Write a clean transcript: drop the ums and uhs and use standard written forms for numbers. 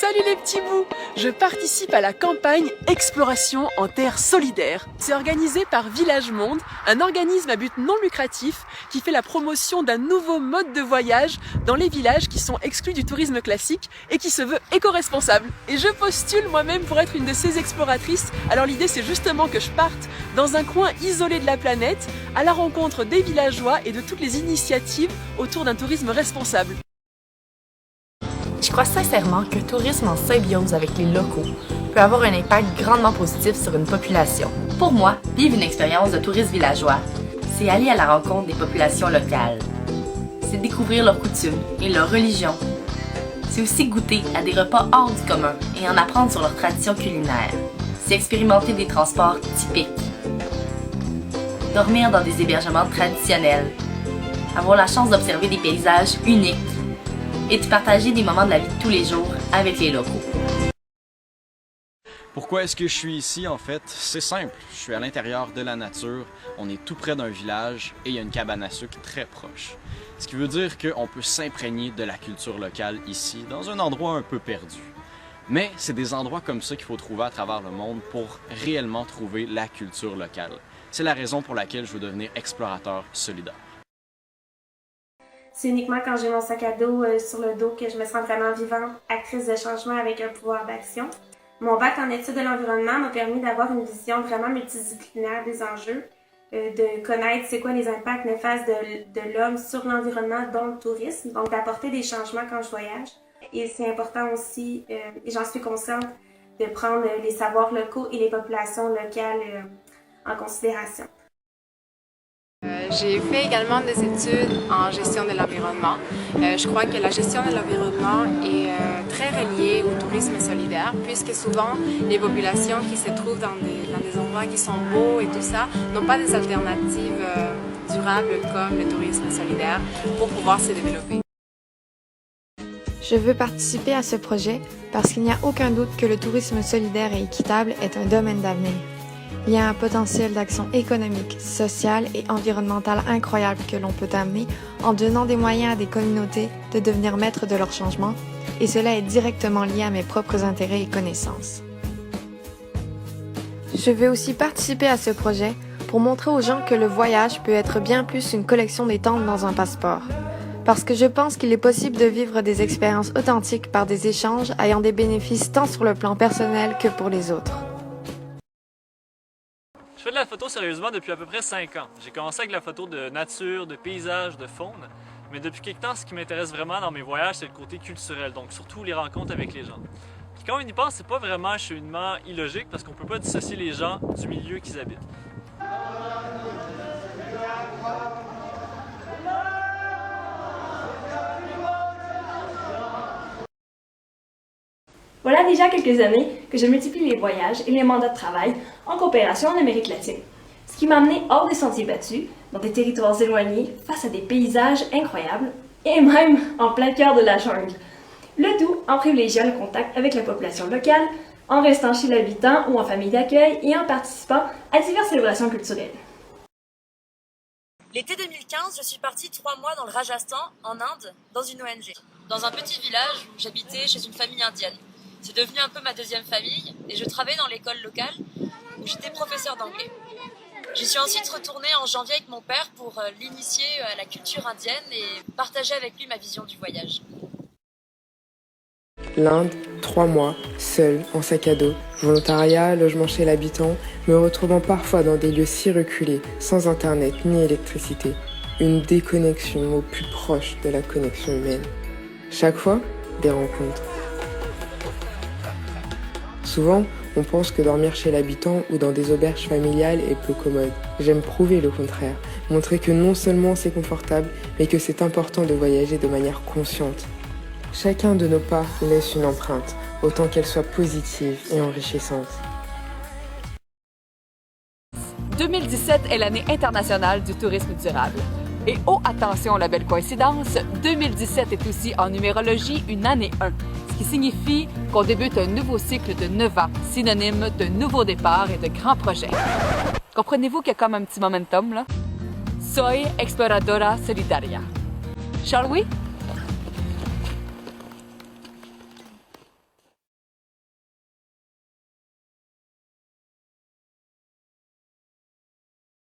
Salut les petits bouts! Je participe à la campagne Exploration en terre solidaire. C'est organisé par Village Monde, un organisme à but non lucratif qui fait la promotion d'un nouveau mode de voyage dans les villages qui sont exclus du tourisme classique et qui se veut éco-responsable. Et je postule moi-même pour être une de ces exploratrices. Alors l'idée c'est justement que je parte dans un coin isolé de la planète à la rencontre des villageois et de toutes les initiatives autour d'un tourisme responsable. Je crois sincèrement qu'un tourisme en symbiose avec les locaux peut avoir un impact grandement positif sur une population. Pour moi, vivre une expérience de tourisme villageois, c'est aller à la rencontre des populations locales. C'est découvrir leurs coutumes et leurs religions. C'est aussi goûter à des repas hors du commun et en apprendre sur leurs traditions culinaires. C'est expérimenter des transports typiques. Dormir dans des hébergements traditionnels. Avoir la chance d'observer des paysages uniques et de partager des moments de la vie de tous les jours avec les locaux. Pourquoi est-ce que je suis ici en fait? C'est simple, je suis à l'intérieur de la nature, on est tout près d'un village et il y a une cabane à sucre très proche. Ce qui veut dire qu'on peut s'imprégner de la culture locale ici, dans un endroit un peu perdu. Mais c'est des endroits comme ça qu'il faut trouver à travers le monde pour réellement trouver la culture locale. C'est la raison pour laquelle je veux devenir explorateur solidaire. C'est uniquement quand j'ai mon sac à dos sur le dos que je me sens vraiment vivante, actrice de changement avec un pouvoir d'action. Mon bac en études de l'environnement m'a permis d'avoir une vision vraiment multidisciplinaire des enjeux, de connaître c'est quoi les impacts néfastes de l'homme sur l'environnement, dont le tourisme, donc d'apporter des changements quand je voyage. Et c'est important aussi, et j'en suis consciente, de prendre les savoirs locaux et les populations locales en considération. J'ai fait également des études en gestion de l'environnement. Je crois que la gestion de l'environnement est très reliée au tourisme solidaire, puisque souvent les populations qui se trouvent dans des endroits qui sont beaux et tout ça n'ont pas des alternatives durables comme le tourisme solidaire pour pouvoir se développer. Je veux participer à ce projet parce qu'il n'y a aucun doute que le tourisme solidaire et équitable est un domaine d'avenir. Il y a un potentiel d'action économique, sociale et environnementale incroyable que l'on peut amener en donnant des moyens à des communautés de devenir maîtres de leur changement, et cela est directement lié à mes propres intérêts et connaissances. Je veux aussi participer à ce projet pour montrer aux gens que le voyage peut être bien plus une collection des tentes dans un passeport. Parce que je pense qu'il est possible de vivre des expériences authentiques par des échanges ayant des bénéfices tant sur le plan personnel que pour les autres. Je fais de la photo sérieusement depuis à peu près 5 ans. J'ai commencé avec la photo de nature, de paysage, de faune, mais depuis quelque temps, ce qui m'intéresse vraiment dans mes voyages, c'est le côté culturel, donc surtout les rencontres avec les gens. Puis quand on y pense, c'est pas vraiment un cheminement illogique parce qu'on peut pas dissocier les gens du milieu qu'ils habitent. Voilà déjà quelques années que je multiplie les voyages et les mandats de travail en coopération en Amérique latine. Ce qui m'a amené hors des sentiers battus, dans des territoires éloignés, face à des paysages incroyables, et même en plein cœur de la jungle. Le tout en privilégiant le contact avec la population locale, en restant chez l'habitant ou en famille d'accueil et en participant à diverses célébrations culturelles. L'été 2015, je suis partie 3 mois dans le Rajasthan, en Inde, dans une ONG. Dans un petit village où j'habitais chez une famille indienne. C'est devenu un peu ma deuxième famille et je travaillais dans l'école locale où j'étais professeur d'anglais. Je suis ensuite retournée en janvier avec mon père pour l'initier à la culture indienne et partager avec lui ma vision du voyage. L'Inde, 3 mois, seule, en sac à dos, volontariat, logement chez l'habitant, me retrouvant parfois dans des lieux si reculés, sans internet ni électricité. Une déconnexion au plus proche de la connexion humaine. Chaque fois, des rencontres. Souvent, on pense que dormir chez l'habitant ou dans des auberges familiales est peu commode. J'aime prouver le contraire, montrer que non seulement c'est confortable, mais que c'est important de voyager de manière consciente. Chacun de nos pas laisse une empreinte, autant qu'elle soit positive et enrichissante. 2017 est l'année internationale du tourisme durable. Et oh attention, la belle coïncidence, 2017 est aussi en numérologie une année 1, ce qui signifie qu'on débute un nouveau cycle de 9 ans, synonyme de nouveaux départs et de grands projets. Comprenez-vous qu'il y a comme un petit momentum là? Soy exploradora solidaria. Shall we?